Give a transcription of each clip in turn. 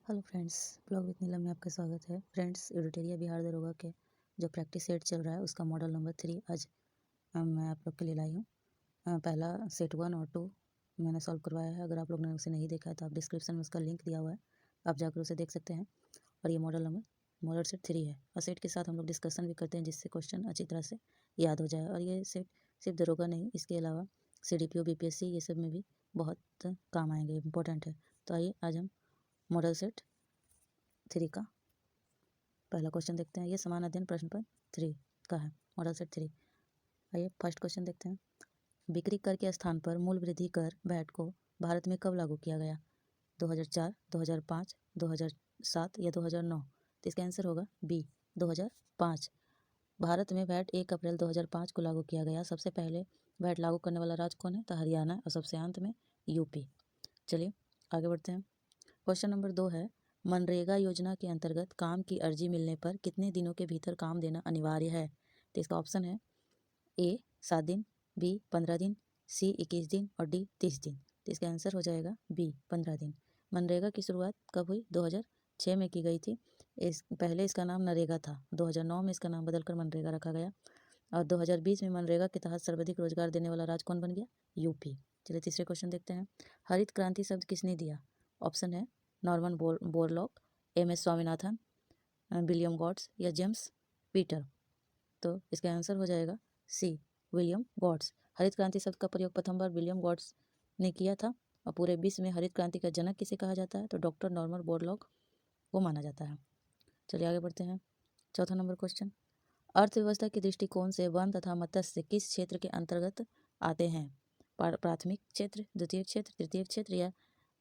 Hello friends, blog with नीलम में आपका स्वागत है। फ्रेंड्स, एडिटोरिया बिहार दरोगा के जो प्रैक्टिस सेट चल रहा है उसका मॉडल नंबर 3 आज मैं आप लोग के लिए लाई हूँ। पहला सेट 1 और 2 मैंने सॉल्व करवाया है। अगर आप लोग ने उसे नहीं देखा है तो आप डिस्क्रिप्शन में उसका लिंक दिया हुआ है, आप जाकर उसे देख सकते हैं। और ये मॉडल सेट 3 है और सेट के साथ हम लोग डिस्कशन भी करते हैं जिससे क्वेश्चन अच्छी तरह से याद हो जाए। और ये सेट सिर्फ दरोगा नहीं, इसके अलावा CDPO BPSC ये सब में भी बहुत काम आएंगे, इंपॉर्टेंट है। तो आइए आज हम मॉडल सेट 3 का पहला क्वेश्चन देखते हैं। ये समान अध्ययन प्रश्न पत्र 3 का है, मॉडल सेट 3। आइए फर्स्ट क्वेश्चन देखते हैं। बिक्री कर के स्थान पर मूल वृद्धि कर वैट को भारत में कब लागू किया गया? 2004, 2005, 2007 या 2009? तो इसका आंसर होगा बी, 2005। भारत में वैट 1 अप्रैल 2005 को लागू किया गया। सबसे पहले वैट लागू करने वाला राज्य कौन है? तो हरियाणा, और सबसे अंत में यूपी। चलिए आगे बढ़ते हैं। क्वेश्चन नंबर 2 है, मनरेगा योजना के अंतर्गत काम की अर्जी मिलने पर कितने दिनों के भीतर काम देना अनिवार्य है? तो इसका ऑप्शन है ए 7 दिन, बी 15 दिन, सी 21 दिन और डी 30 दिन। तो इसका आंसर हो जाएगा बी, 15 दिन। मनरेगा की शुरुआत कब हुई? 2006 में की गई थी। पहले इसका नाम नरेगा था। 2009 में इसका नाम बदलकर मनरेगा रखा गया और 2020 में मनरेगा के तहत सर्वाधिक रोजगार देने वाला राज्य कौन बन गया? यूपी। चलिए तीसरे क्वेश्चन देखते हैं। हरित क्रांति शब्द किसने दिया? ऑप्शन है Norman Borlaug, MS Swaminathan, William gots या जेम्स पीटर। तो इसका आंसर हो जाएगा सी, विलियम गॉट्स। हरित क्रांति शब्द का प्रयोग प्रथम बार विलियम गॉट्स ने किया था और पूरे विश्व में हरित क्रांति का जनक किसे कहा जाता है? तो डॉक्टर नॉर्मन बोरलॉग को माना जाता है। चलिए आगे बढ़ते हैं। चौथा नंबर क्वेश्चन, अर्थव्यवस्था के दृष्टिकोण से वन तथा मत्स्य किस क्षेत्र के अंतर्गत आते हैं? प्राथमिक क्षेत्र, द्वितीय क्षेत्र, तृतीय क्षेत्र या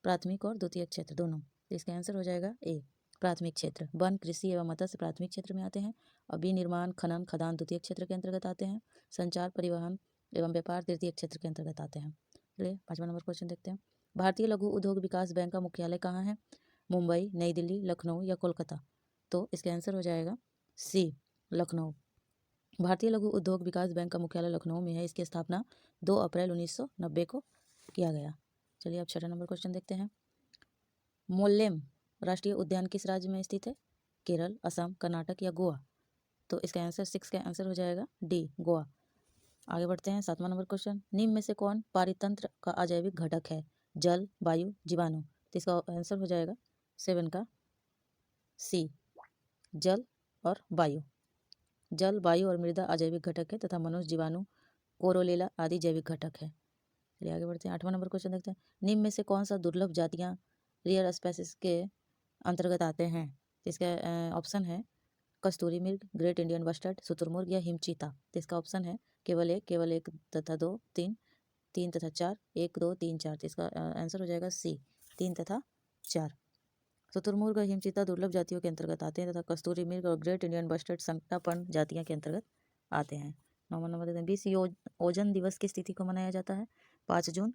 प्राथमिक और द्वितीय क्षेत्र दोनों? तो इसका आंसर हो जाएगा ए, प्राथमिक क्षेत्र। वन, कृषि एवं मत्स्य प्राथमिक क्षेत्र में आते हैं और बी, निर्माण, खनन, खदान द्वितीय क्षेत्र के अंतर्गत आते हैं। संचार, परिवहन एवं व्यापार तृतीय क्षेत्र के अंतर्गत आते हैं। चलिए 5वां नंबर क्वेश्चन देखते हैं। भारतीय लघु उद्योग विकास बैंक का मुख्यालय कहाँ है? मुंबई, नई दिल्ली, लखनऊ या कोलकाता? तो इसका आंसर हो जाएगा सी, लखनऊ। भारतीय लघु उद्योग विकास बैंक का मुख्यालय लखनऊ में है। इसकी स्थापना 2 अप्रैल 1990 को किया गया। चलिए अब 6वां नंबर क्वेश्चन देखते हैं। मोल्लेम राष्ट्रीय उद्यान किस राज्य में स्थित है? केरल, असम, कर्नाटक या गोवा? तो इसका आंसर 6 का आंसर हो जाएगा डी, गोवा। आगे बढ़ते हैं। 7वां नंबर क्वेश्चन, निम्न में से कौन पारितंत्र का अजैविक घटक है? जल, वायु, जीवाणु? तो इसका आंसर हो जाएगा 7 का सी, जल और वायु। जल, वायु और मृदा अजैविक घटक है तथा मनुष्य, जीवाणु, कोरोलेला आदि जैविक घटक है। चलिए आगे बढ़ते हैं। 8वां नंबर क्वेश्चन देखते हैं। निम्न में से कौन सा दुर्लभ जातियां रेयर स्पेसिस के अंतर्गत आते हैं? इसका ऑप्शन है कस्तूरी मृग, ग्रेट इंडियन बस्टर्ड, शुतुरमुर्ग या हिमचीता? तो इसका ऑप्शन है केवल एक तथा 2, 3, 3 तथा 4, 1, 2, 3, 4। तो इसका आंसर हो जाएगा सी, 3 तथा 4। शुतुरमुर्ग और हिमचीता दुर्लभ जातियों के अंतर्गत आते हैं तथा कस्तूरी मृग और ग्रेट इंडियन बस्टर्ड संकटापर्ण जातियों के अंतर्गत आते हैं। 9वां नंबर देते हैं। विश्व ओजोन दिवस किस तिथि को मनाया जाता है? 5 जून,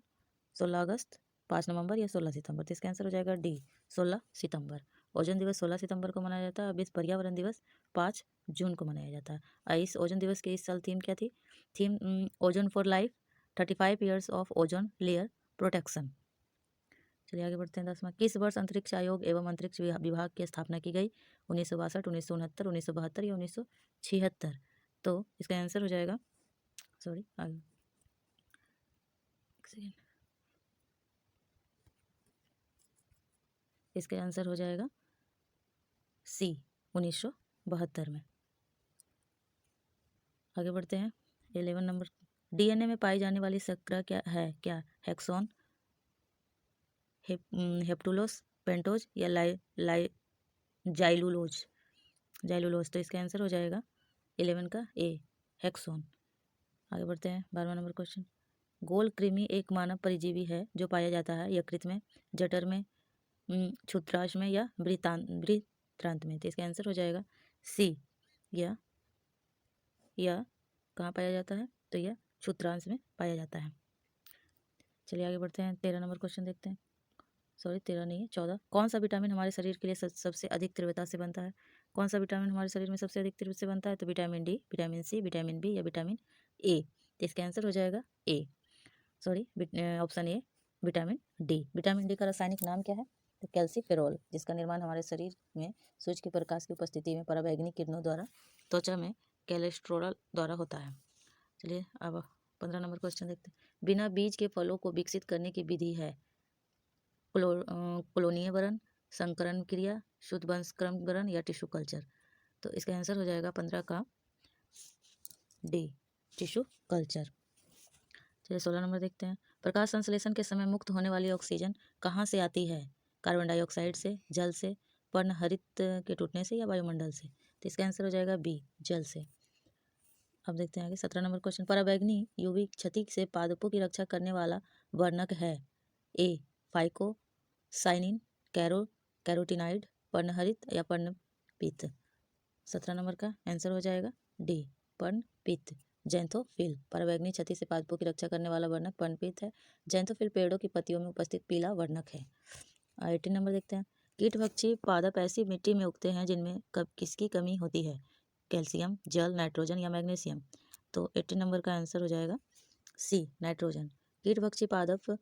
16 अगस्त, 5 नवंबर या 16 सितंबर? तो इसका आंसर हो जाएगा डी, 16 सितंबर। ओजोन दिवस 16 सितंबर को मनाया जाता है और विश्व पर्यावरण दिवस 5 जून को मनाया जाता है। इस ओजोन दिवस के इस साल थीम क्या थी? Theme ozone for life, 35 years of ozone layer protection. चलिए आगे बढ़ते हैं। 10वां, किस वर्ष अंतरिक्ष आयोग एवं अंतरिक्ष विभाग की स्थापना की गई? 1962, 1969, 1972 या 1976? तो इसका आंसर हो जाएगा, सॉरी आगे एक सेकेंड, इसका आंसर हो जाएगा सी, 1972 में। आगे बढ़ते हैं। 11 नंबर, DNA में पाई जाने वाली शर्करा क्या है? क्या हेक्सोन, हेप्टुलोस, पेंटोज या जाइलुलोज? तो इसका आंसर हो जाएगा 11 का ए, हेक्सोन। आगे बढ़ते हैं। 12वां नंबर क्वेश्चन, गोल कृमि एक मानव परिजीवी है जो पाया जाता है यकृत में, जठर में, छूत्रांश में या वृत्रांत में? तो इसका आंसर हो जाएगा सी, या कहाँ पाया जाता है? तो यह छूत्रांश में पाया जाता है। चलिए आगे बढ़ते हैं। 13 नंबर क्वेश्चन देखते हैं। सॉरी 13 नहीं है, 14। कौन सा विटामिन हमारे शरीर के लिए सबसे अधिक तीव्रता से बनता है? कौन सा विटामिन हमारे शरीर में सबसे अधिक तीव्रता से बनता है? तो vitamin D, vitamin C, vitamin B या विटामिन ए? तो इसका आंसर हो जाएगा A, sorry option A, vitamin D. Vitamin D का रासायनिक नाम क्या है? तो कैल्सीफेरॉल, जिसका निर्माण हमारे शरीर में सूर्य के प्रकाश की उपस्थिति में पराबैंगनी किरणों द्वारा त्वचा में कोलेस्ट्रॉल द्वारा होता है। चलिए अब 15 नंबर क्वेश्चन देखते हैं। बिना बीज के फलों को विकसित करने की विधि है कोलोनीयवरण, संकरण क्रिया, शुद्ध वंशक्रमण या टिश्यू कल्चर। तो इसका आंसर हो जाएगा 15 का डी, टिश्यू कल्चर। चलिए 16 नंबर देखते हैं। प्रकाश संश्लेषण के समय मुक्त होने वाली ऑक्सीजन कहाँ से आती है? कार्बन डाइऑक्साइड से, जल से, पर्णहरित के टूटने से या वायुमंडल से? तो इसका आंसर हो जाएगा बी, जल से। अब देखते हैं आगे 17 नंबर क्वेश्चन। पराबैंगनी यूवी क्षति से पादपों की रक्षा करने वाला वर्णक है ए फाइकोसाइनिन, कैरोटीनाइड, पर्णहरित या पर्णपित। 17 नंबर का आंसर हो जाएगा डी, पर्णपित। जैंथोफिल पराबैंगनी क्षति से पादपों की रक्षा करने वाला वर्णक पर्णपित है। जैंथोफिल पेड़ों की पत्तियों में उपस्थित पीला वर्णक है। 18 नंबर देखते हैं। कीटभक्षी पादप ऐसी मिट्टी में उगते हैं जिनमें किसकी कमी होती है? कैल्शियम, जल, नाइट्रोजन या मैग्नीशियम? तो 18 नंबर का आंसर हो जाएगा सी, नाइट्रोजन। कीटभक्षी पादप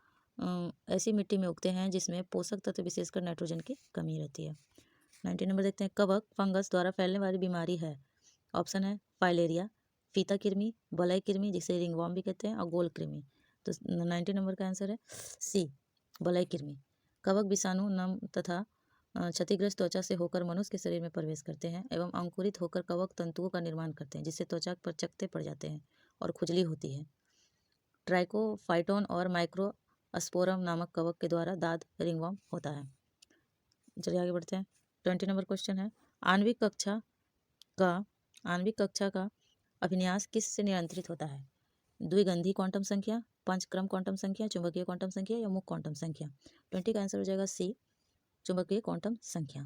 ऐसी मिट्टी में उगते हैं जिसमें पोषक तत्व विशेषकर नाइट्रोजन की कमी रहती है। 19 नंबर देखते हैं। कवक फंगस द्वारा फैलने वाली बीमारी है? ऑप्शन है फाइलेरिया, फीता कृमि, बलय कृमि जिसे रिंगवॉर्म भी कहते हैं, और गोल कृमि। तो 19 नंबर का आंसर है सी, बलय कृमि। कवक विषाणु नम तथा क्षतिग्रस्त त्वचा से होकर मनुष्य के शरीर में प्रवेश करते हैं एवं अंकुरित होकर कवक तंतुओं का निर्माण करते हैं, जिससे त्वचा पर चकत्ते पड़ जाते हैं और खुजली होती है। ट्राइकोफाइटोन और माइक्रोस्पोरम नामक कवक के द्वारा दाद रिंगवॉर्म होता है। चलिए आगे बढ़ते हैं। 20 नंबर क्वेश्चन है। आणविक कक्षा का अभिन्यास किस से नियंत्रित होता है? द्विगंधी क्वांटम संख्या, पंचक्रम क्वांटम संख्या, चुंबकीय क्वांटम संख्या या मुक्त क्वांटम संख्या? 20 का आंसर हो जाएगा सी, चुंबकीय क्वांटम संख्या।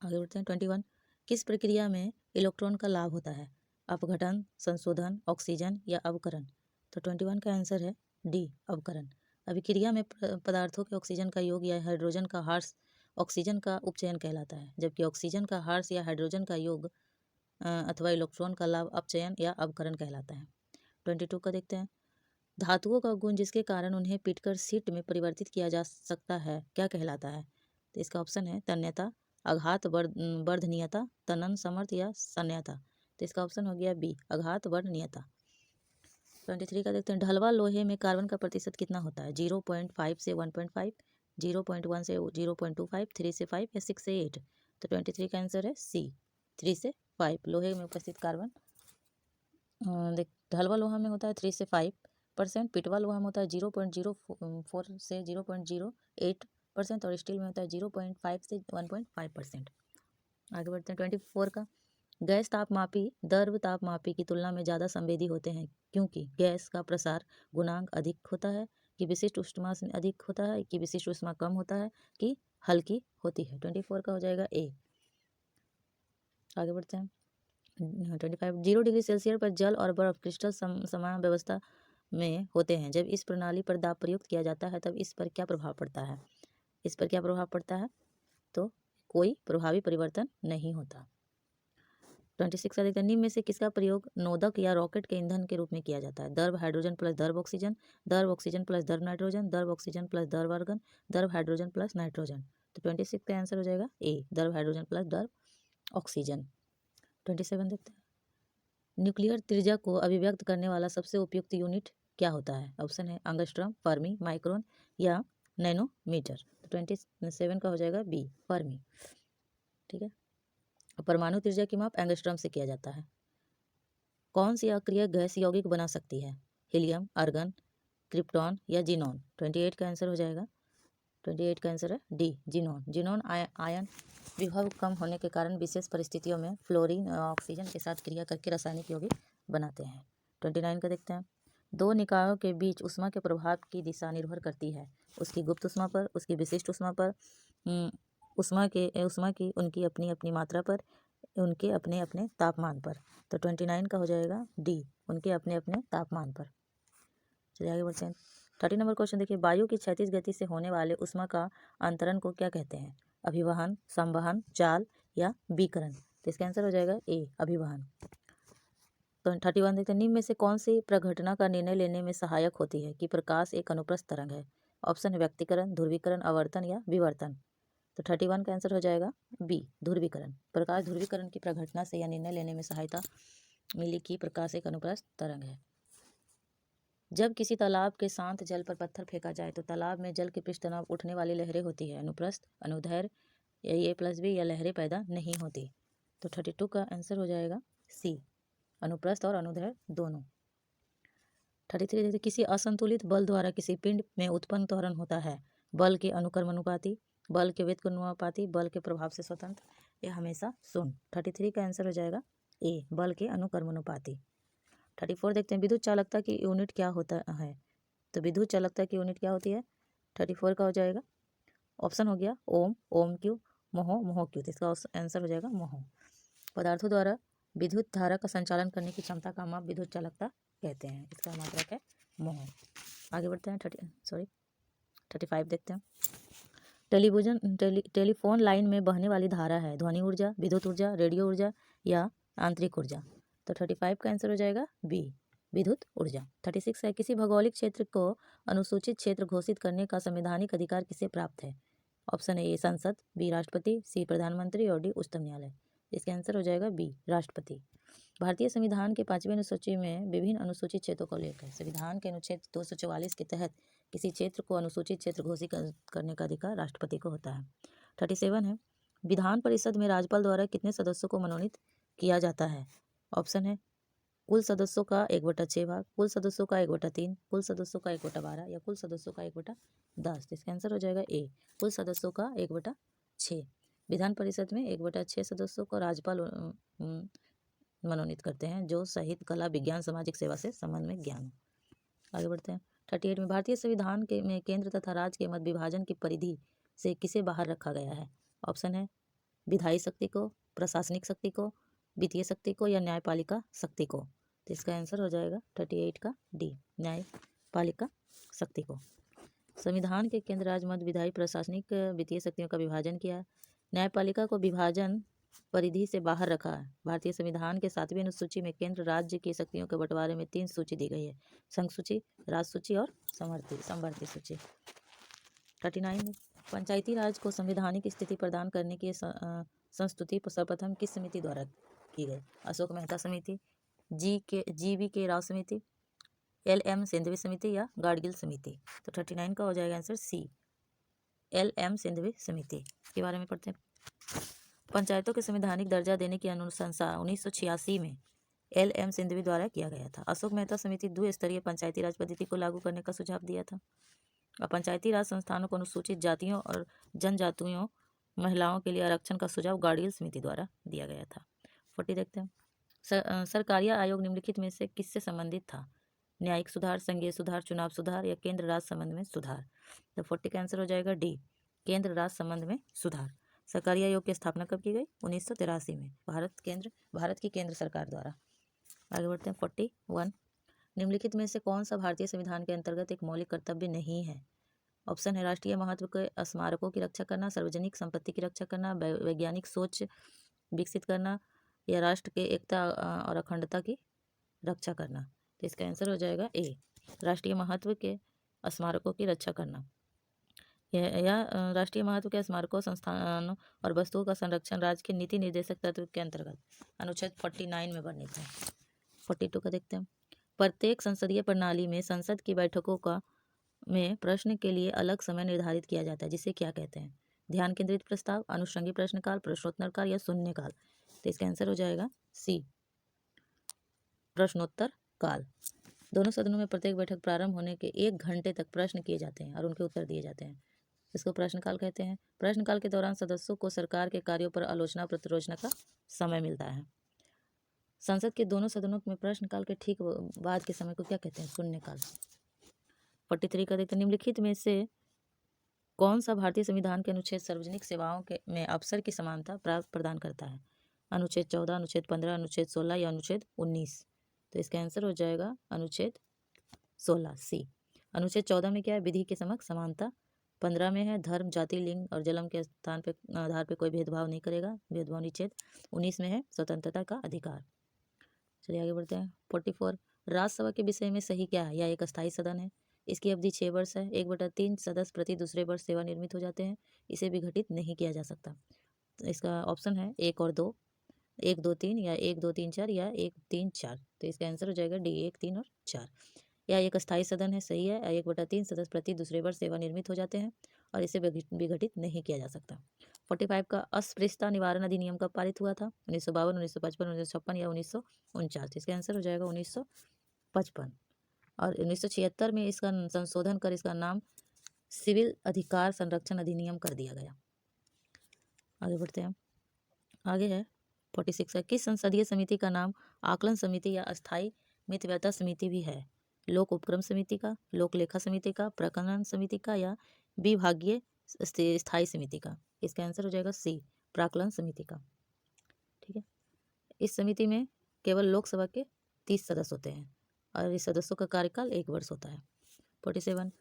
आगे बढ़ते हैं। 21 किस प्रक्रिया में इलेक्ट्रॉन का लाभ होता है? अपघटन, संशोधन, ऑक्सीजन या अवकरण? तो 21 का आंसर है डी, अवकरण। अभिक्रिया में पदार्थों के ऑक्सीजन का योग या हाइड्रोजन का ह्रास ऑक्सीजन का उपचयन कहलाता है, जबकि ऑक्सीजन का ह्रास या हाइड्रोजन का योग अथवा इलेक्ट्रॉन का लाभ अपचयन या अवकरण कहलाता है। 22 का देखते हैं। धातुओं का गुण जिसके कारण उन्हें पीटकर सीट में परिवर्तित किया जा सकता है क्या कहलाता है? तो इसका ऑप्शन है तन्यता, आघात वर्धनीयता, तनन समर्थ या सन्यता। तो इसका ऑप्शन हो गया बी, आघात वर्धनीयता। 23 का देखते हैं। ढलवा लोहे में कार्बन का प्रतिशत कितना होता है? 0.5 से 1.5, 0.1 से 0.25, 3 से 5 या 6 से 8? तो 23 का आंसर है सी, 3 से 5। लोहे में उपस्थित कार्बन ढलवा लोहा में होता है 3 से 5%, पिटवा लोहा में होता है 0.04 से 0.08% और स्टील में होता है 0.5 से 1.5%। आगे बढ़ते हैं। 24 का। गैस तापमापी द्रव तापमापी की तुलना में ज़्यादा संवेदी होते हैं क्योंकि गैस का प्रसार गुणांक अधिक होता है, कि विशिष्ट ऊष्मा से अधिक होता है, कि विशिष्ट ऊष्मा कम होता है, कि हल्की होती है? 24 का हो जाएगा ए। आगे बढ़ते हैं। 25 0 डिग्री सेल्सियस पर जल और बर्फ क्रिस्टल समान व्यवस्था में होते हैं। जब इस प्रणाली पर दाब प्रयुक्त किया जाता है तब इस पर क्या प्रभाव पड़ता है? इस पर क्या प्रभाव पड़ता है? तो कोई प्रभावी परिवर्तन नहीं होता। 26 का देखते हैं। निम्न में से किसका प्रयोग नोदक या रॉकेट के ईंधन के रूप में किया जाता है? द्रव हाइड्रोजन प्लस द्रव ऑक्सीजन, द्रव ऑक्सीजन प्लस द्रव नाइट्रोजन, द्रव ऑक्सीजन प्लस द्रव आर्गन, द्रव हाइड्रोजन प्लस नाइट्रोजन। तो 26 का आंसर हो जाएगा ए, द्रव हाइड्रोजन प्लस द्रव ऑक्सीजन। 27 देखते हैं। न्यूक्लियर त्रिज्या को अभिव्यक्त करने वाला सबसे उपयुक्त यूनिट क्या होता है? ऑप्शन है एंगस्ट्रॉम, फर्मी, माइक्रोन या नैनोमीटर। 27 का हो जाएगा बी, फर्मी। ठीक है। परमाणु त्रिज्या की माप एंगस्ट्रॉम से किया जाता है। कौन सी अक्रिय गैस यौगिक बना सकती है? हीलियम, आर्गन, क्रिप्टॉन या जीनॉन? 28 का आंसर हो जाएगा 28 का आंसर है डी, जीनॉन। जीनॉन आयन विभव कम होने के कारण विशेष परिस्थितियों में फ्लोरीन और ऑक्सीजन के साथ क्रिया करके रासायनिक यौगिक बनाते हैं। 29 का देखते हैं। दो निकायों के बीच ऊष्मा के प्रभाव की दिशा निर्भर करती है उसकी गुप्त ऊष्मा पर, उसकी विशिष्ट ऊष्मा पर, ऊष्मा की उनकी अपनी अपनी मात्रा पर, उनके अपने अपने तापमान पर। तो 29 का हो जाएगा डी, उनके अपने अपने तापमान पर। चलिए आगे बढ़ते हैं। 30 नंबर क्वेश्चन देखिए। वायु की क्षैतिज गति से होने वाले ऊष्मा का अंतरण को क्या कहते हैं? अभिवहन, संवहन, चाल या विकिरण? तो इसका आंसर हो जाएगा ए, अभिवहन। तो 31 देखते हैं। निम्न में से कौन सी प्रघटना का निर्णय लेने में सहायक होती है कि प्रकाश एक अनुप्रस्थ तरंग है? ऑप्शन है व्यक्तीकरण, ध्रुवीकरण, आवर्तन या विवर्तन। तो 31 का आंसर हो जाएगा बी, ध्रुवीकरण। प्रकाश ध्रुवीकरण की प्रघटना से यह निर्णय लेने में सहायता मिली कि प्रकाश एक अनुप्रस्थ तरंग है। जब किसी तालाब के शांत जल पर पत्थर फेंका जाए तो तालाब में जल के पृष्ठ तनाव उठने वाली लहरें होती है, अनुप्रस्थ, अनुदैर्घ्य, A+B या लहरें पैदा नहीं होती। तो 32 का आंसर हो जाएगा सी, अनुप्रस्थ और अनुदैर्घ्य दोनों। 33 देखते, किसी असंतुलित बल द्वारा किसी पिंड में उत्पन्न त्वरण होता है, बल के अनुक्रमानुपाती, बल के व्युत्क्रमानुपाती, बल के प्रभाव से स्वतंत्र, यह हमेशा शून्य। 33 का आंसर हो जाएगा ए, बल के अनुक्रमानुपाती। 34 देखते हैं, विद्युत चालकता की यूनिट क्या होता है। तो विद्युत चालकता की यूनिट क्या होती है? 34 का हो जाएगा, ऑप्शन हो गया ओम, ओम क्यू, मोहो, मोहो क्यू। तो इसका आंसर हो जाएगा मोहो। पदार्थों द्वारा विद्युत धारा का संचालन करने की क्षमता का माप विद्युत चालकता कहते हैं, इसका मात्रक है मोह। आगे बढ़ते हैं, 35 देखते हैं। टेलीफोन लाइन में बहने वाली धारा है ध्वनि ऊर्जा, विद्युत ऊर्जा, रेडियो ऊर्जा या आंतरिक ऊर्जा। तो 35 का आंसर हो जाएगा बी, विद्युत ऊर्जा। 36 है, किसी भौगोलिक क्षेत्र को अनुसूचित क्षेत्र घोषित करने का संवैधानिक अधिकार किसे प्राप्त है? ऑप्शन ए संसद, बी राष्ट्रपति, सी प्रधानमंत्री और डी उच्चतम न्यायालय। इसका आंसर हो जाएगा बी, राष्ट्रपति। भारतीय संविधान के 5वें अनुसूची में विभिन्न अनुसूचित क्षेत्रों को लेकर संविधान के अनुच्छेद 244 के तहत किसी क्षेत्र को अनुसूचित क्षेत्र घोषित करने का अधिकार राष्ट्रपति को होता है। 37 है, विधान परिषद में राज्यपाल द्वारा कितने सदस्यों को मनोनीत किया जाता है? ऑप्शन है कुल सदस्यों का 1/6 भाग, कुल सदस्यों का 1/3, कुल सदस्यों का 1/12 या कुल सदस्यों का 1/10। इसका आंसर हो जाएगा ए, कुल सदस्यों का 1/6। विधान परिषद में 1/6 सदस्यों को राज्यपाल मनोनीत करते हैं, जो साहित्य, कला, विज्ञान, सामाजिक सेवा से संबंध में ज्ञान। आगे बढ़ते हैं, 38 में भारतीय संविधान में केंद्र तथा राज्य के मध्य विभाजन की परिधि से किसे बाहर रखा गया है? ऑप्शन है विधायी शक्ति को, प्रशासनिक शक्ति को, वित्तीय शक्ति को या न्यायपालिका शक्ति को। तो इसका आंसर हो जाएगा 38 का डी, न्यायपालिका शक्ति को। संविधान के केंद्र राज्य मध्य विधायी, प्रशासनिक, वित्तीय शक्तियों का विभाजन किया, न्यायपालिका को विभाजन परिधि से बाहर रखा है। भारतीय संविधान के 7वें अनुसूची में केंद्र राज्य की शक्तियों के बंटवारे में 3 सूची दी गई है, संघ सूची, राज्य सूची और समवर्ती सूची। 39 में पंचायती राज को संवैधानिक स्थिति प्रदान करने की संस्तुति सर्वप्रथम किस समिति द्वारा की गई? अशोक मेहता समिति, GV राव समिति, LM सिंघवी समिति या गाडगिल समिति। तो 39 का हो जाएगा आंसर सी, LM सिंघवी समिति के बारे में पढ़ते हैं। पंचायतों के संवैधानिक दर्जा देने की अनुशंसा 1986 में LM सिंघवी द्वारा किया गया था। अशोक मेहता समिति द्विस्तरीय पंचायती राज पद्धति को लागू करने का सुझाव दिया था और पंचायती राज संस्थानों को अनुसूचित जातियों और जनजातियों, महिलाओं के लिए आरक्षण का सुझाव गाडगिल समिति द्वारा दिया गया था। 40 देखते हैं, सरकारिया आयोग निम्नलिखित में से किससे संबंधित था? न्यायिक सुधार, संघीय सुधार, चुनाव सुधार या केंद्र राज्य संबंध में सुधार। तो 40 का आंसर हो जाएगा डी, केंद्र राज्य संबंध में सुधार। सरकारी आयोग की स्थापना कब की गई? 1983 में भारत की केंद्र सरकार द्वारा। आगे बढ़ते हैं, 41, निम्नलिखित में से कौन सा भारतीय संविधान के अंतर्गत एक मौलिक कर्तव्य नहीं है? ऑप्शन है राष्ट्रीय महत्व के स्मारकों की रक्षा करना, सार्वजनिक संपत्ति की रक्षा करना, वैज्ञानिक सोच विकसित करना या राष्ट्र के एकता और अखंडता की रक्षा करना। तो इसका आंसर हो जाएगा ए, राष्ट्रीय महत्व के स्मारकों की रक्षा करना। या राष्ट्रीय महत्व के स्मारकों, संस्थानों और वस्तुओं का संरक्षण राज्य के नीति निर्देशक तत्व के अंतर्गत अनुच्छेद 49 में वर्णित है। 42 का देखते हैं, प्रत्येक संसदीय प्रणाली में संसद की बैठकों का में प्रश्न के लिए अलग समय निर्धारित किया जाता है, जिसे क्या कहते हैं? ध्यान केंद्रित प्रस्ताव, अनुषंगी प्रश्नकाल, प्रश्नोत्तर काल या शून्यकाल। तो इसका आंसर हो जाएगा सी, प्रश्नोत्तर काल। दोनों सदनों में प्रत्येक बैठक प्रारंभ होने के 1 घंटे तक प्रश्न किए जाते हैं और उनके उत्तर दिए जाते हैं, इसको प्रश्नकाल कहते हैं। प्रश्नकाल के दौरान सदस्यों को सरकार के कार्यों पर आलोचना प्रतिरोचना का समय मिलता है। संसद के दोनों सदनों में प्रश्नकाल के ठीक बाद के समय को क्या कहते हैं? शून्यकाल। 43 का देखते हैं, निम्नलिखित में से कौन सा भारतीय संविधान के अनुच्छेद सार्वजनिक सेवाओं के में अवसर की समानता प्रदान करता है? अनुच्छेद 14, अनुच्छेद 15, अनुच्छेद 16 या अनुच्छेद 19। तो इसका आंसर हो जाएगा अनुच्छेद 16 सी। अनुच्छेद 14 में क्या है? विधि के समक्ष समानता। 15 में है धर्म, जाति, लिंग और जन्म के स्थान पे आधार पर कोई भेदभाव नहीं करेगा, भेदभाव निषेध। 19 में है स्वतंत्रता का अधिकार। चलिए आगे बढ़ते हैं। 44, राज्यसभा के विषय में सही क्या है? यह एक अस्थायी सदन है, इसकी अवधि 6 वर्ष है। 1/3 सदस्य प्रति दूसरे वर्ष सेवानिवृत्त हो जाते हैं। इसे विघटित नहीं किया जा सकता। तो इसका ऑप्शन है 1 और 2, 1, 2, 3 या 1, 2, 3, 4 या 1, 3, 4। तो इसका आंसर हो जाएगा डी, 1, 3 और 4। या एक अस्थायी सदन है, सही है। 1/3 सदस्य प्रति दूसरे वर्ष सेवानिवृत्त हो जाते हैं और इसे विघटित नहीं किया जा सकता। 45 का अस्पृश्यता निवारण अधिनियम कब पारित हुआ था? 1952, 1955, 1956 या 1949। इसका आंसर हो जाएगा 1955। और 1976 में इसका संशोधन कर इसका नाम सिविल अधिकार संरक्षण अधिनियम कर दिया गया। आगे बढ़ते हैं। आगे है 46 का, किस संसदीय समिति का नाम आकलन समिति या अस्थायी मितव्ययता समिति भी है? लोक उपक्रम समिति का, लोक लेखा समिति का, प्रकरण समिति का या विभागीय स्थायी समिति का? इसका आंसर हो जाएगा सी, प्राकलन समिति का। ठीक है। इस समिति में केवल लोकसभा के 30 सदस्य होते हैं और इस सदस्यों का कार्यकाल 1 वर्ष होता है। 47,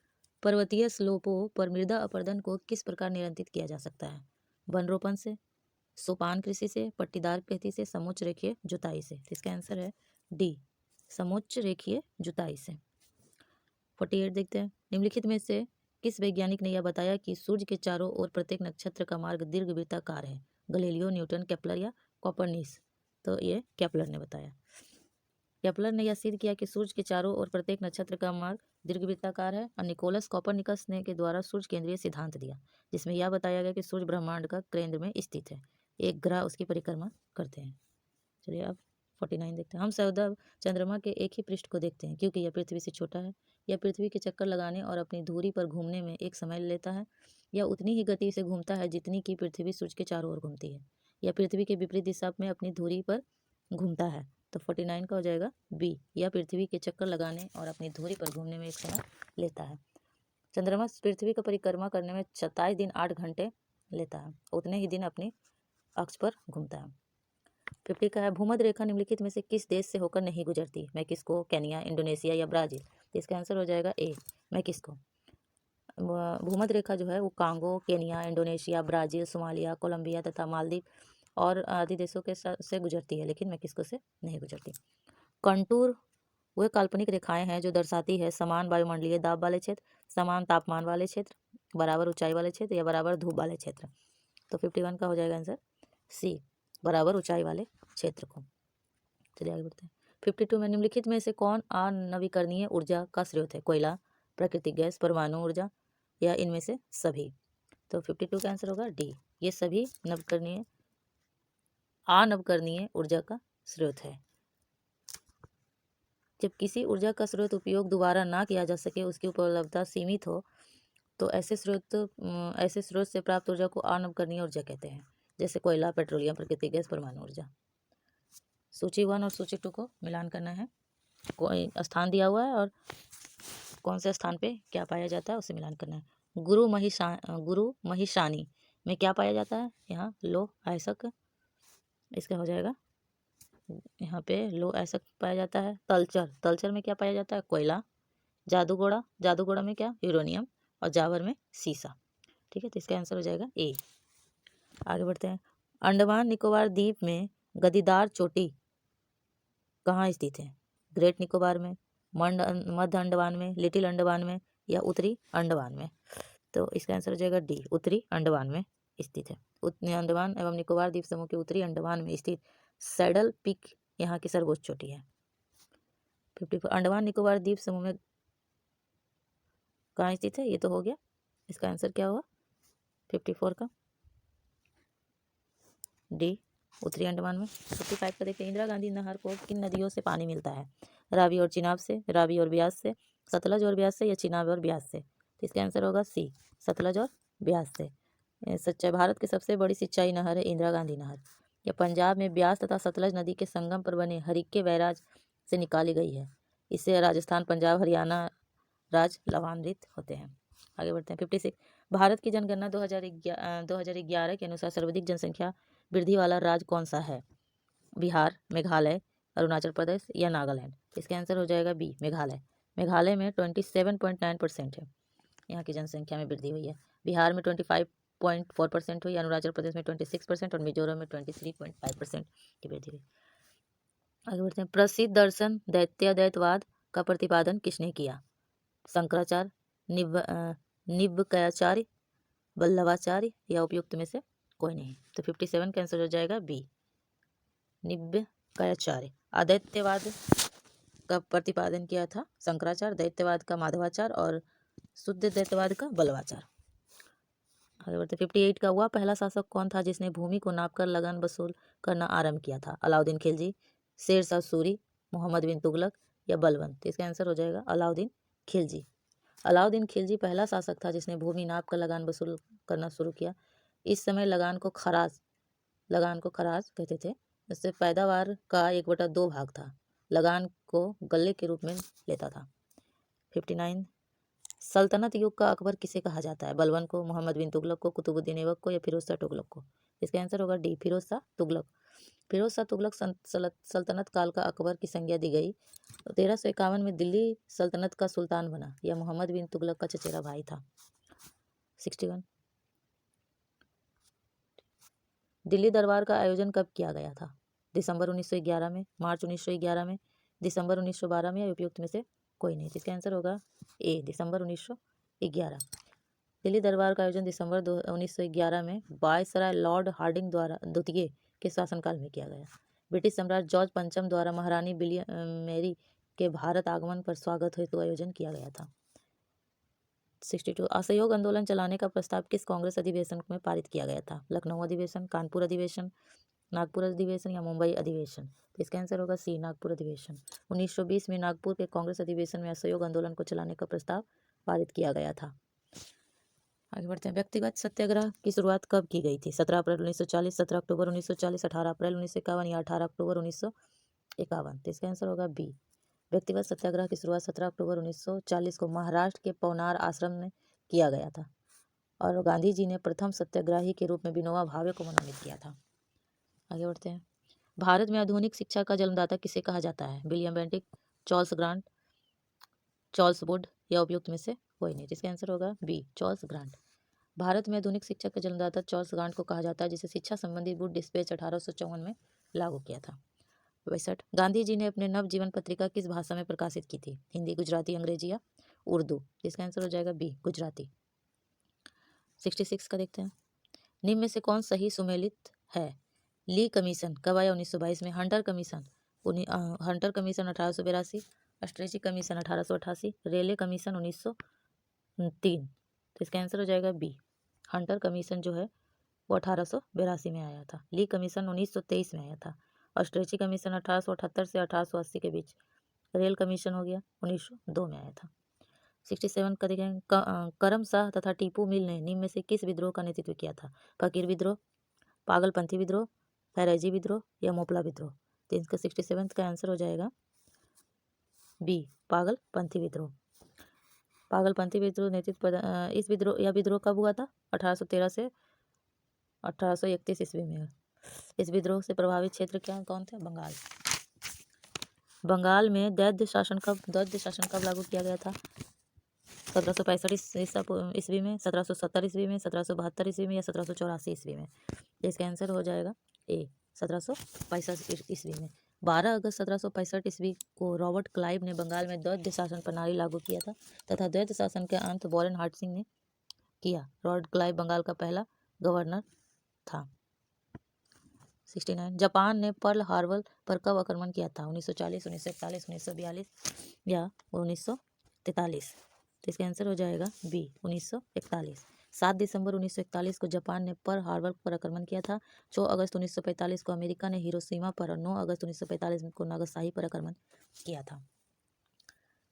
पर्वतीय स्लोपों पर मृदा अपरदन को किस प्रकार नियंत्रित किया जा सकता है? वन रोपण से, सोपान कृषि से, पट्टीदार खेती से, समोच्च रेखीय जुताई से। इसका आंसर है डी, समोच्च रेखीय जुताई से। 48 देखते हैं। निम्नलिखित में से किस वैज्ञानिक ने यह बताया कि सूर्य के चारों ओर प्रत्येक नक्षत्र का मार्ग दीर्घवृत्ताकार है? गैलीलियो, न्यूटन, केपलर या कोपरनिकस? तो ये केपलर ने बताया। केपलर ने यह सिद्ध किया कि सूर्य के चारों ओर प्रत्येक नक्षत्र का मार्ग दीर्घवृत्ताकार है। और निकोलस कोपरनिकस ने के द्वारा सूर्य केंद्रीय सिद्धांत दिया, जिसमें यह बताया गया कि सूर्य ब्रह्मांड का केंद्र में स्थित है, एक ग्रह उसकी परिक्रमा करते हैं। चलिए अब 49 देखते हैं। हम सदैव चंद्रमा के एक ही पृष्ठ को देखते हैं क्योंकि यह पृथ्वी से छोटा है। यह पृथ्वी के चक्कर लगाने और अपनी धुरी पर घूमने में एक समय लेता है। यह उतनी ही गति से घूमता है जितनी कि पृथ्वी सूर्य के चारों ओर घूमती है। यह पृथ्वी के विपरीत दिशा में अपनी धुरी पर घूमता है। तो 49 का हो जाएगा बी, यह पृथ्वी के चक्कर लगाने और अपनी धुरी पर घूमने में एक समय लेता है। चंद्रमा पृथ्वी का परिक्रमा करने में 27 दिन 8 घंटे लेता है। उतने ही दिन अपनी अक्ष पर घूमता है। 50 का है, भूमध्य रेखा निम्नलिखित में से किस देश से होकर नहीं गुजरती? मैक्सिको, केन्या, इंडोनेशिया या ब्राजील? तो इसका आंसर हो जाएगा ए, मैक्सिको। भूमध्य रेखा जो है वो Congo, Kenya, Indonesia, Brazil, Somalia, Colombia तथा मालदीव और आदि देशों के से गुजरती है, लेकिन मैक्सिको से नहीं गुजरती। कंटूर वे काल्पनिक रेखाएं हैं जो दर्शाती है समान वायुमंडलीय दाब वाले क्षेत्र, समान तापमान वाले क्षेत्र, बराबर ऊंचाई वाले क्षेत्र या बराबर धूप वाले क्षेत्र। तो 51 का हो जाएगा आंसर सी, बराबर ऊंचाई वाले क्षेत्र को। चलिए आगे बढ़ते हैं। 52 में निम्नलिखित में से कौन अनवीकरणीय ऊर्जा का स्रोत है? कोयला, प्राकृतिक गैस, परमाणु ऊर्जा या इनमें से सभी? तो 52 का आंसर होगा डी, ये सभी अनवकरणीय ऊर्जा का स्रोत है। जब किसी ऊर्जा का स्रोत उपयोग दोबारा ना किया जा सके, उसकी उपलब्धता सीमित हो, तो ऐसे स्रोत से प्राप्त ऊर्जा को अनवकरणीय ऊर्जा कहते हैं, जैसे कोयला, पेट्रोलियम, प्राकृतिक गैस, परमाणु ऊर्जा। सूची 1 और सूची 2 को मिलान करना है। कोई स्थान दिया हुआ है और कौन से स्थान पे क्या पाया जाता है उसे मिलान करना है। गुरु महिषानी में क्या पाया जाता है? यहाँ लोह अयस्क, इसका हो जाएगा यहाँ पे लोह अयस्क पाया जाता है। तलचर में क्या पाया जाता है? कोयला। जादूगोड़ा में क्या? यूरेनियम। और जावर में सीसा। ठीक है, तो इसका आंसर हो जाएगा ए। आगे बढ़ते हैं। अंडमान निकोबार द्वीप में गद्दीदार चोटी कहाँ स्थित है? ग्रेट निकोबार में, मध्य अंडमान में, लिटिल अंडमान में या उत्तरी अंडमान में? तो इसका आंसर हो जाएगा डी, उत्तरी अंडमान में स्थित है। अंडमान एवं निकोबार द्वीप समूह के उत्तरी अंडमान में स्थित सैडल पीक यहाँ की सर्वोच्च चोटी है। 54 अंडमान निकोबार द्वीप समूह में कहाँ स्थित है? ये तो हो गया। इसका आंसर क्या होगा 54 का? डी, उत्तरी अंडमान में। 55 का देखते हैं। इंदिरा गांधी नहर को किन नदियों से पानी मिलता है? रावी और चिनाब से, रावी और ब्यास से, सतलज और ब्यास से या चिनाब और ब्यास से? तो इसका आंसर होगा सी, सतलज और ब्यास से। सच्चाई, भारत की सबसे बड़ी सिंचाई नहर है इंदिरा गांधी नहर। यह पंजाब में ब्यास तथा सतलज नदी के संगम पर बने हरिक्के बैराज से निकाली गई है। इससे राजस्थान, पंजाब, हरियाणा राज्य लाभान्वित होते हैं। आगे बढ़ते हैं। 56 भारत की जनगणना 2011 के अनुसार सर्वाधिक जनसंख्या वृद्धि वाला राज्य कौन सा है? बिहार, मेघालय, अरुणाचल प्रदेश या नागालैंड? इसका आंसर हो जाएगा बी, मेघालय। मेघालय में 27.9% है यहाँ की जनसंख्या में वृद्धि हुई है। बिहार में 25.4% हुई, अरुणाचल प्रदेश में 26% और मिजोरम में 23.5% की वृद्धि हुई। आगे बढ़ते हैं। प्रसिद्ध दर्शन दैत्यवाद का प्रतिपादन किसने किया? शंकराचार्य, निब्बकाचार्य, वल्लभाचार्य या उपयुक्त में से कोई नहीं। तो 57 का आंसर हो जाएगा बी, निब्बकाचार्य। अद्वैतवाद का प्रतिपादन किया था शंकराचार्य, द्वैतवाद का माधवाचार्य और शुद्ध द्वैतवाद का वल्लभाचार्य। आगे बढ़ते 58 का, हुआ पहला शासक कौन था जिसने भूमि को नापकर लगान वसूल करना आरंभ किया था? अलाउद्दीन खिलजी, शेर शाह सूरी, मोहम्मद बिन तुगलक या बलबन? तो इसका आंसर हो जाएगा अलाउद्दीन खिलजी। अलाउद्दीन खिलजी पहला शासक था जिसने भूमि नाप कर लगान वसूल करना शुरू किया। इस समय लगान को खराज कहते थे। इससे पैदावार का 1/2 भाग था। लगान को गल्ले के रूप में लेता था। 59, सल्तनत युग का अकबर किसे कहा जाता है? बलबन को, मोहम्मद बिन तुगलक को, कुतुबुद्दीन ऐबक को या फिरोज शाह तुगलक को? इसका आंसर होगा डी, फिरोज शाह तुगलक। फिरोज शाह तुगलक सल्तनत काल का अकबर की संज्ञा दी गई। 1351 में दिल्ली सल्तनत का सुल्तान बना। यह मोहम्मद बिन तुगलक का चचेरा भाई था। 61, दिल्ली दरबार का आयोजन कब किया गया था? दिसंबर 1911 में, मार्च 1911 में, दिसंबर 1912 में या उपयुक्त में से कोई नहीं। इसका आंसर होगा ए, दिसंबर 1911। दिल्ली दरबार का आयोजन दिसंबर 1911 में वायसराय लॉर्ड हार्डिंग द्वारा द्वितीय के शासनकाल में किया गया। ब्रिटिश सम्राट जॉर्ज पंचम द्वारा महारानी मेरी के भारत आगमन पर स्वागत हेतु आयोजन किया गया था। 62, असहयोग आंदोलन चलाने का प्रस्ताव किस कांग्रेस अधिवेशन में पारित किया गया था? लखनऊ अधिवेशन, कानपुर अधिवेशन, नागपुर अधिवेशन या मुंबई अधिवेशन? तो इसका आंसर होगा सी, नागपुर अधिवेशन। 1920 में नागपुर के कांग्रेस अधिवेशन में असहयोग आंदोलन को चलाने का प्रस्ताव पारित किया गया था। आगे बढ़ते हैं। व्यक्तिगत सत्याग्रह की शुरुआत कब की गई थी? 17 अप्रैल 1940, 17 अक्टूबर 1940, 18 अप्रैल 1951 या 18 अक्टूबर 1951? तो इसका आंसर होगा बी। व्यक्तिगत सत्याग्रह की शुरुआत 17 अक्टूबर 1940 को महाराष्ट्र के पवनार आश्रम में किया गया था और गांधी जी ने प्रथम सत्याग्रही के रूप में विनोबा भावे को मनोनीत किया था। आगे बढ़ते हैं। भारत में आधुनिक शिक्षा का जन्मदाता किसे कहा जाता है? William Bentinck, Charles grant, Charles Wood या उपयुक्त में से कोई नहीं। इसका आंसर होगा बी, चार्ल्स ग्रांट। भारत में आधुनिक शिक्षा का जन्मदाता चार्ल्स ग्रांट को कहा जाता है, जिसे शिक्षा संबंधी वुड डिस्पैच 1854 में लागू किया था। 62, गांधी जी ने अपने नवजीवन पत्रिका किस भाषा में प्रकाशित की थी? हिंदी, गुजराती, अंग्रेजी या उर्दू? इसका आंसर हो जाएगा बी, गुजराती। 66 का देखते हैं। निम्न में से कौन सही सुमेलित है? ली कमीशन कब आया? 1922 में। हंटर कमीशन 1882, स्ट्रेची कमीशन 1888, रेले कमीशन 1903। तो इसका आंसर हो जाएगा बी, हंटर कमीशन जो है वो 1882 में आया था। ली कमीशन 1923 में आया था और स्ट्रेची कमीशन 1878 से 1880 के बीच। रेल कमीशन हो गया 1902 में आया था। 67 का देखें। करम शाह तथा टीपू मिल ने निम्न में से किस विद्रोह का नेतृत्व किया था? फकीर विद्रोह, पागलपंथी विद्रोह, फैरेजी विद्रोह या मोपला विद्रोह? तो इसका 67 का आंसर हो जाएगा बी, पागलपंथी विद्रोह। पागलपंथी विद्रोह नेतृत्व इस विद्रोह कब हुआ था? 1813 से 1831 ईस्वी में। इस विद्रोह से प्रभावित क्षेत्र कौन थे? बंगाल। बंगाल में द्वैध शासन कब लागू किया गया था? 1765 ईस्वी में, 1770 ईस्वी में, 1772 ईस्वी में या 1784 ईस्वी में? इसका आंसर हो जाएगा ए, 1765 ईस्वी में। 12 अगस्त 1765 ईस्वी को रॉबर्ट क्लाइव ने बंगाल में द्वैध शासन प्रणाली लागू किया था तथा द्वैध शासन के अंत वॉरेन हार्डिंग ने किया। रॉबर्ट क्लाइव बंगाल का पहला गवर्नर था। 69, जापान ने पर्ल हार्बर पर कब आक्रमण किया था? 1940, 1941, 1942 या 1943? तो इसका आंसर हो जाएगा बी, 1941। 7 दिसंबर 1941 को जापान ने पर्ल हार्बर पर आक्रमण किया था। 4 अगस्त 1945 को अमेरिका ने हिरोशिमा पर और 9 अगस्त 1945 को नागासाकी पर आक्रमण किया था।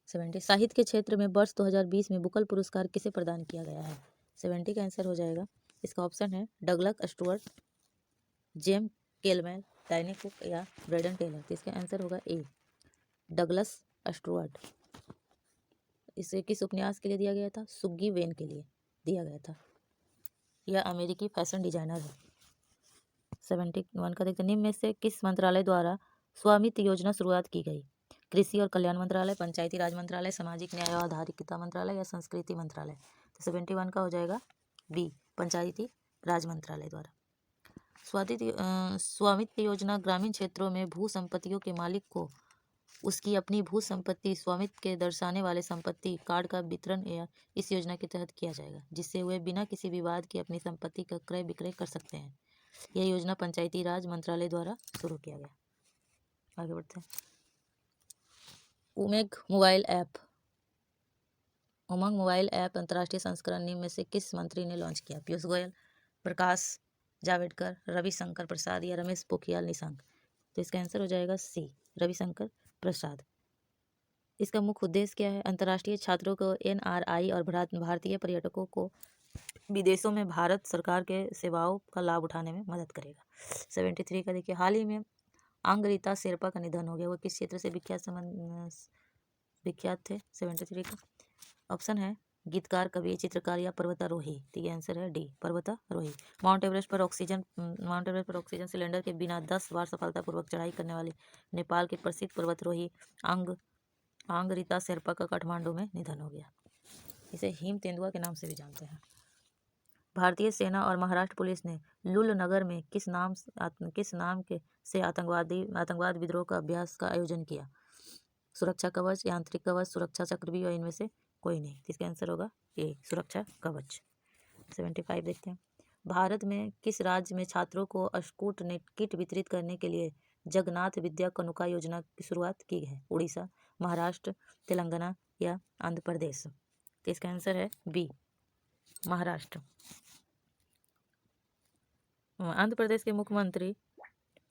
70, साहित्य के क्षेत्र में वर्ष 2020 में बुकर पुरस्कार किसे प्रदान किया गया है? 70 का आंसर हो जाएगा, इसका ऑप्शन है Douglas Stuart, Jem Kelman, Danny Cook या ब्रेडन टेलर। तो इसका आंसर होगा ए, डगलस स्टुअर्ट। इसे किस उपन्यास के लिए दिया गया था? सुग्गी वेन के लिए दिया गया था। यह अमेरिकी फैशन डिजाइनर है। 71 का देखते हैं। निम्न में से किस मंत्रालय द्वारा स्वामित्व योजना शुरुआत की गई? कृषि और कल्याण मंत्रालय, पंचायती राज मंत्रालय, सामाजिक न्याय और आधारिकता मंत्रालय या संस्कृति मंत्रालय? तो 71 का हो जाएगा बी, पंचायती राज मंत्रालय द्वारा। स्वामित्व योजना ग्रामीण क्षेत्रों में भू संपत्तियों के मालिक को उसकी अपनी भू संपत्ति स्वामित्व के दर्शाने वाले संपत्ति कार्ड का वितरण या इस योजना के तहत किया जाएगा, जिससे वे बिना किसी विवाद के अपनी संपत्ति का क्रय विक्रय कर सकते हैं। यह योजना पंचायती राज मंत्रालय द्वारा शुरू किया गया। आगे बढ़ते हैं। उमंग मोबाइल ऐप अंतर्राष्ट्रीय संस्करण निम्न में से किस मंत्री ने लॉन्च किया? पीयूष गोयल, प्रकाश जावड़ेकर, रविशंकर प्रसाद या रमेश पोखरियाल निशंक? तो इसका आंसर हो जाएगा सी, रविशंकर प्रसाद। इसका मुख्य उद्देश्य क्या है? अंतर्राष्ट्रीय छात्रों को NRI और भारतीय पर्यटकों को विदेशों में भारत सरकार के सेवाओं का लाभ उठाने में मदद करेगा। 73 का देखिए, हाल ही में अंगरीता शेरपा का निधन हो गया। वो किस क्षेत्र से विख्यात थे? 73 का ऑप्शन है गीतकार, कवि, चित्रकार या पर्वतारोही। तो ये आंसर है डी, पर्वतारोही। माउंट एवरेस्ट पर ऑक्सीजन सिलेंडर के बिना 10 बार सफलतापूर्वक चढ़ाई करने वाले नेपाल के प्रसिद्ध पर्वतारोही अंगरीता शेरपा का काठमांडू में निधन हो गया। इसे हिम तेंदुआ के नाम से भी जानते हैं। भारतीय सेना और महाराष्ट्र पुलिस ने लुल नगर में किस नाम से आतंकवाद विद्रोह का अभ्यास का आयोजन किया? सुरक्षा कवच, यांत्रिक कवच, सुरक्षा चक्रव्यूह या इनमें से कोई नहीं। इसका आंसर होगा ए, सुरक्षा कवच। 75 देखते हैं। भारत में किस राज्य में छात्रों को स्कूटनेट किट वितरित करने के लिए जगन्नाथ विद्या कनुका योजना की शुरुआत की है? उड़ीसा, महाराष्ट्र, तेलंगाना या आंध्र प्रदेश? तो इसका आंसर है बी, महाराष्ट्र। आंध्र प्रदेश के मुख्यमंत्री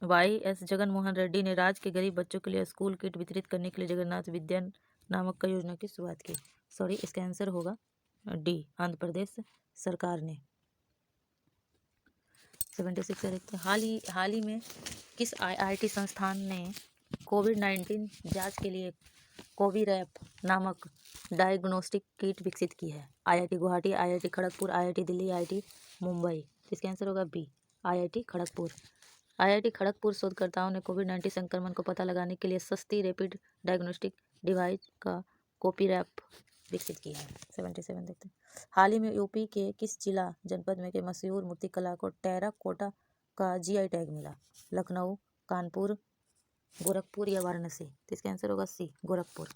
YS जगनमोहन रेड्डी ने राज्य के गरीब बच्चों के लिए स्कूल किट वितरित करने के लिए जगन्नाथ विद्या नामक योजना की शुरुआत की। इसका आंसर होगा डी, आंध्र प्रदेश सरकार ने। 76 देखते हैं। हाल ही में किस IIT संस्थान ने कोविड-19 जांच के लिए कोविरैप नामक डायग्नोस्टिक किट विकसित की है? IIT Guwahati, IIT Kharagpur, IIT Delhi, IIT Mumbai? इसका आंसर होगा B, IIT Kharagpur. IIT Kharagpur शोधकर्ताओं ने कोविड-19 संक्रमण को पता लगाने के लिए सस्ती रैपिड डायग्नोस्टिक डिवाइस का कोविरैप विकसित किया है। 77 देखते हैं। हाल ही में यूपी के किस जिला जनपद में के मशहूर मूर्तिकला को टेराकोटा का GI टैग मिला? लखनऊ, कानपुर, गोरखपुर या वाराणसी? तो इसका आंसर होगा सी, गोरखपुर।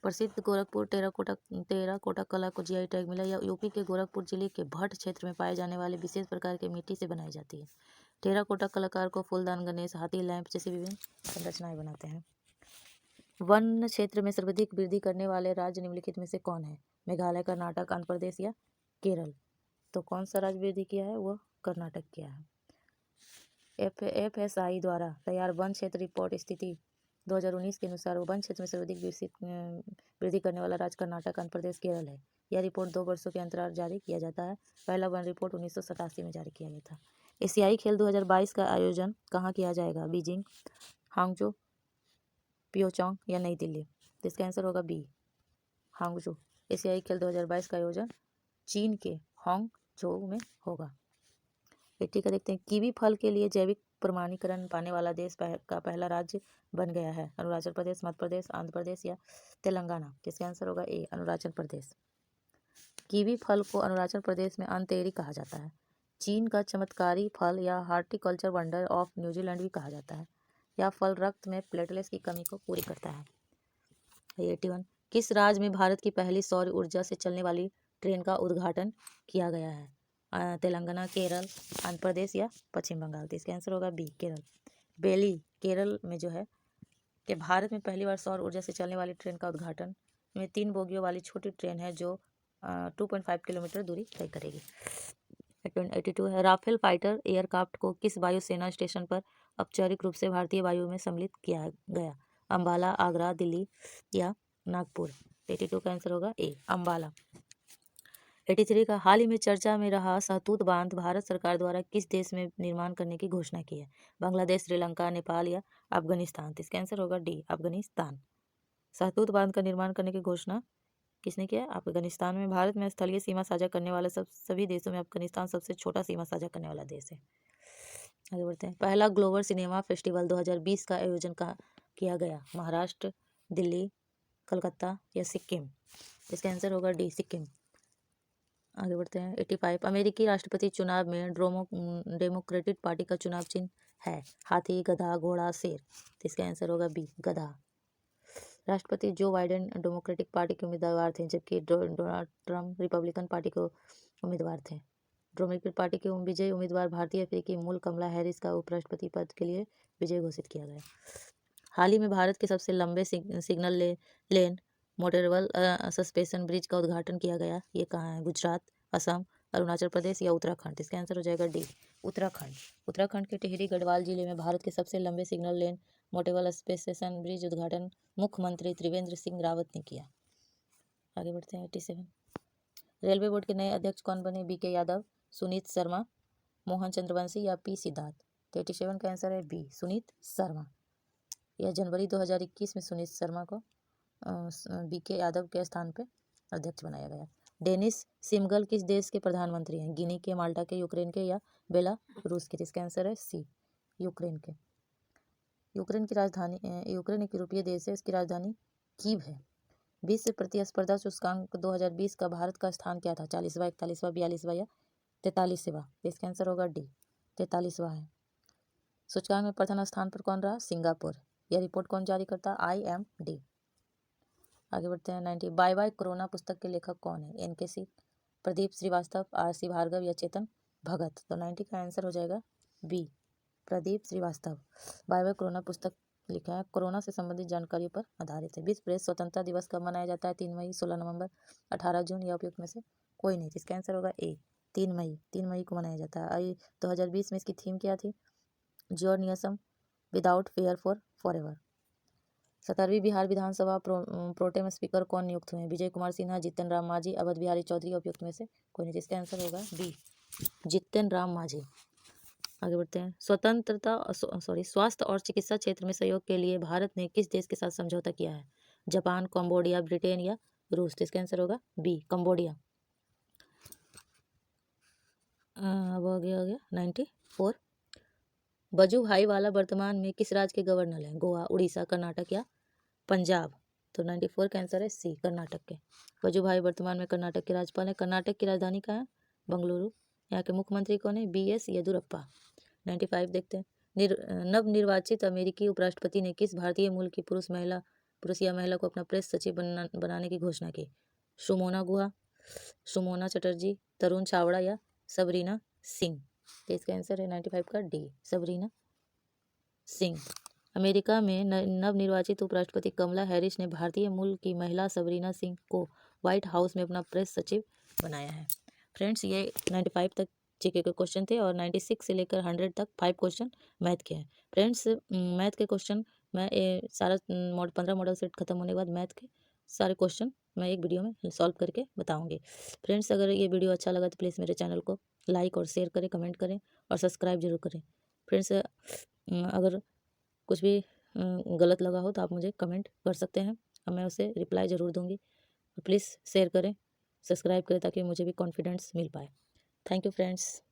प्रसिद्ध गोरखपुर टेराकोटा कला को GI टैग मिला। यह यूपी के गोरखपुर जिले के भट्ट क्षेत्र में पाए जाने वाले विशेष प्रकार के मिट्टी से बनाई जाती है। टेराकोटा कलाकार को फूलदान, गणेश, हाथी, लैंप जैसी विभिन्न संरचनाएं बनाते हैं। वन क्षेत्र में सर्वाधिक वृद्धि करने वाले राज्य निम्नलिखित में से कौन है? मेघालय, कर्नाटक, आंध्र प्रदेश या केरल? तो कौन सा राज्य वृद्धि किया है? वो कर्नाटक किया है। FSI द्वारा तैयार वन क्षेत्र रिपोर्ट स्थिति 2019 के अनुसार वन क्षेत्र में सर्वाधिक वृद्धि करने वाला राज्य कर्नाटक, आंध्र प्रदेश, केरल है। यह रिपोर्ट 2 वर्षों के अंतराल जारी किया जाता है। पहला वन रिपोर्ट 1987 में जारी किया गया था। एशियाई खेल 2022 का आयोजन कहाँ किया जाएगा? बीजिंग, हांगझो, प्योचोंग या नई दिल्ली? तो इसका आंसर होगा बी, हांगझो। एशियाई खेल 2022 का आयोजन चीन के हांगझो में होगा। 80 का देखते हैं। कीवी फल के लिए जैविक प्रमाणीकरण पाने वाला देश का पहला राज्य बन गया है? अरुणाचल प्रदेश, मध्य प्रदेश, आंध्र प्रदेश या तेलंगाना? इसका आंसर होगा ए, अरुणाचल प्रदेश। कीवी फल को अरुणाचल प्रदेश में अंतेरी कहा जाता है। चीन का चमत्कारी फल या हार्टिकल्चर वंडर ऑफ न्यूजीलैंड भी कहा जाता है। यह फल रक्त में प्लेटलेट्स की कमी को पूरी करता है। 81 किस राज्य में भारत की पहली सौर ऊर्जा से चलने वाली ट्रेन का उद्घाटन किया गया है? तेलंगाना, केरल, आंध्र प्रदेश या पश्चिम बंगाल? तो इसका आंसर होगा बी, केरल। बेली केरल में जो है कि भारत में पहली बार सौर ऊर्जा से चलने वाली ट्रेन का उद्घाटन में 3 बोगियों वाली छोटी ट्रेन है जो 2.5 किलोमीटर दूरी तय करेगी। 82 है। राफेल फाइटर एयरक्राफ्ट को किस वायुसेना स्टेशन पर औपचारिक रूप से भारतीय वायु में सम्मिलित किया गया? अंबाला, आगरा, दिल्ली या नागपुर? 82 का आंसर होगा ए, अंबाला। 83 का हाल ही में चर्चा में रहा सहतूत बांध भारत सरकार द्वारा किस देश में निर्माण करने की घोषणा की है? बांग्लादेश, श्रीलंका, नेपाल या अफगानिस्तान? तो इसका आंसर होगा डी, अफगानिस्तान। सहतूत बांध का निर्माण करने की घोषणा किसने किया? अफगानिस्तान में। भारत में स्थलीय सीमा साझा करने वाले सभी देशों में अफगानिस्तान सबसे छोटा सीमा साझा करने वाला देश है। आगे बढ़ते हैं। पहला ग्लोबल सिनेमा फेस्टिवल 2020 का आयोजन कहाँ किया गया? महाराष्ट्र, दिल्ली, कलकत्ता या सिक्किम? इसका आंसर होगा डी, सिक्किम। आगे बढ़ते हैं। 85 अमेरिकी राष्ट्रपति चुनाव में डेमोक्रेटिक पार्टी का चुनाव चिन्ह है? हाथी, गधा, घोड़ा, शेर? तो इसका आंसर होगा बी, गधा। राष्ट्रपति जो बाइडेन डेमोक्रेटिक पार्टी के उम्मीदवार थे, जबकि डोनाल्ड ट्रंप रिपब्लिकन पार्टी के उम्मीदवार थे। डेमोक्रेटिक पार्टी के विजयी उम्मीदवार भारतीय अफ्रीकी मूल कमला हैरिस का उपराष्ट्रपति पद के लिए विजयी घोषित किया गया। हाल ही में भारत के सबसे लंबे सिग्नल लेन मोटरवेल सस्पेंशन ब्रिज का उद्घाटन किया गया। ये कहाँ है? गुजरात, असम, अरुणाचल प्रदेश या उत्तराखंड? इसका आंसर हो जाएगा डी, उत्तराखंड। उत्तराखंड के टिहरी गढ़वाल जिले में भारत के सबसे लंबे सिग्नल लेन मोटरवेल सस्पेंशन ब्रिज उद्घाटन मुख्यमंत्री त्रिवेंद्र सिंह रावत ने किया। आगे बढ़ते हैं 87। रेलवे बोर्ड के नए अध्यक्ष कौन बने? बी के यादव, सुनीत शर्मा, मोहन चंद्रवंशी या पी सिद्धार्थ? 87 का आंसर है बी, सुनीत शर्मा। यह जनवरी 2021 में सुनीत शर्मा को बी के यादव के स्थान पर अध्यक्ष बनाया गया। डेनिस सिमगल किस देश के प्रधानमंत्री हैं? गिनी के, माल्टा के, यूक्रेन के या बेलारूस के? इसका आंसर है सी, यूक्रेन के। यूक्रेन की राजधानी यूक्रेन एक यूरोपीय देश है, इसकी राजधानी कीव है। विश्व प्रतिस्पर्धा सूचकांक 2020 का भारत का स्थान क्या था? 40वां, 41वां, 42वां या 43वां? इसका आंसर होगा डी, 43वां है। सूचकांक में प्रथम स्थान पर कौन रहा? सिंगापुर। यह रिपोर्ट कौन जारी करता? IMD। आगे बढ़ते हैं 90। बाय बाय कोरोना पुस्तक के लेखक कौन है? NK सिंह, प्रदीप श्रीवास्तव, RC भार्गव या चेतन भगत? तो 90 का आंसर हो जाएगा B, Pradeep Srivastava. Bye bye corona पुस्तक लिखा है, कोरोना से संबंधित जानकारियों पर आधारित है। विश्व प्रेस स्वतंत्रता दिवस कब मनाया जाता है? 3 मई, 16 नवंबर, 18 जून या उपयुक्त में से कोई नहीं? इसका आंसर होगा ए, 3 मई। 3 मई को मनाया जाता है। 2020 में इसकी थीम क्या थी? Journeys without fear for forever. 17वीं बिहार विधानसभा प्रोटेम स्पीकर कौन नियुक्त हुए हैं? विजय कुमार सिन्हा, जीतन राम मांझी, अवध बिहारी चौधरी, उपयुक्त में से कोई नहीं? इसका आंसर होगा बी, जीतन राम मांझी। आगे बढ़ते हैं। स्वास्थ्य और चिकित्सा क्षेत्र में सहयोग के लिए भारत ने किस देश के साथ समझौता किया है? जापान, कंबोडिया, ब्रिटेन या रूस? इसका आंसर होगा बी, कंबोडिया। अब आ गया 94। वजुभाई वाला वर्तमान में किस राज्य के गवर्नर हैं? गोवा, उड़ीसा, कर्नाटक या पंजाब? तो 94 का आंसर है सी, कर्नाटक के। वजुभाई वर्तमान में कर्नाटक के राज्यपाल हैं। कर्नाटक की राजधानी कहाँ है? बेंगलुरु। यहाँ के मुख्यमंत्री कौन है? BS येदुरप्पा। 95 देखते हैं। नवनिर्वाचित अमेरिकी उपराष्ट्रपति ने किस भारतीय मूल की पुरुष या महिला को अपना प्रेस सचिव बनाने की घोषणा की? सुमोना गुहा, सुमोना चटर्जी, तरुण छावड़ा या सबरीना सिंह? इसका आंसर है 95 का डी, सबरीना सिंह। अमेरिका में नवनिर्वाचित उपराष्ट्रपति कमला हैरिस ने भारतीय मूल की महिला सबरीना सिंह को व्हाइट हाउस में अपना प्रेस सचिव बनाया है। फ्रेंड्स, ये 95 तक जीके के क्वेश्चन थे और 96 से लेकर 100 तक 5 क्वेश्चन मैथ के हैं। फ्रेंड्स, मैथ के क्वेश्चन मैं सारा 15 मॉडल सेट खत्म होने के बाद मैथ के सारे क्वेश्चन मैं एक वीडियो में सॉल्व करके बताऊंगी। फ्रेंड्स, अगर ये वीडियो अच्छा लगा तो प्लीज़ मेरे चैनल को लाइक और शेयर करें, कमेंट करें और सब्सक्राइब जरूर करें। फ्रेंड्स, अगर कुछ भी गलत लगा हो तो आप मुझे कमेंट कर सकते हैं और मैं उसे रिप्लाई ज़रूर दूंगी। प्लीज़ शेयर करें, सब्सक्राइब करें ताकि मुझे भी कॉन्फिडेंस मिल पाए। Thank you friends.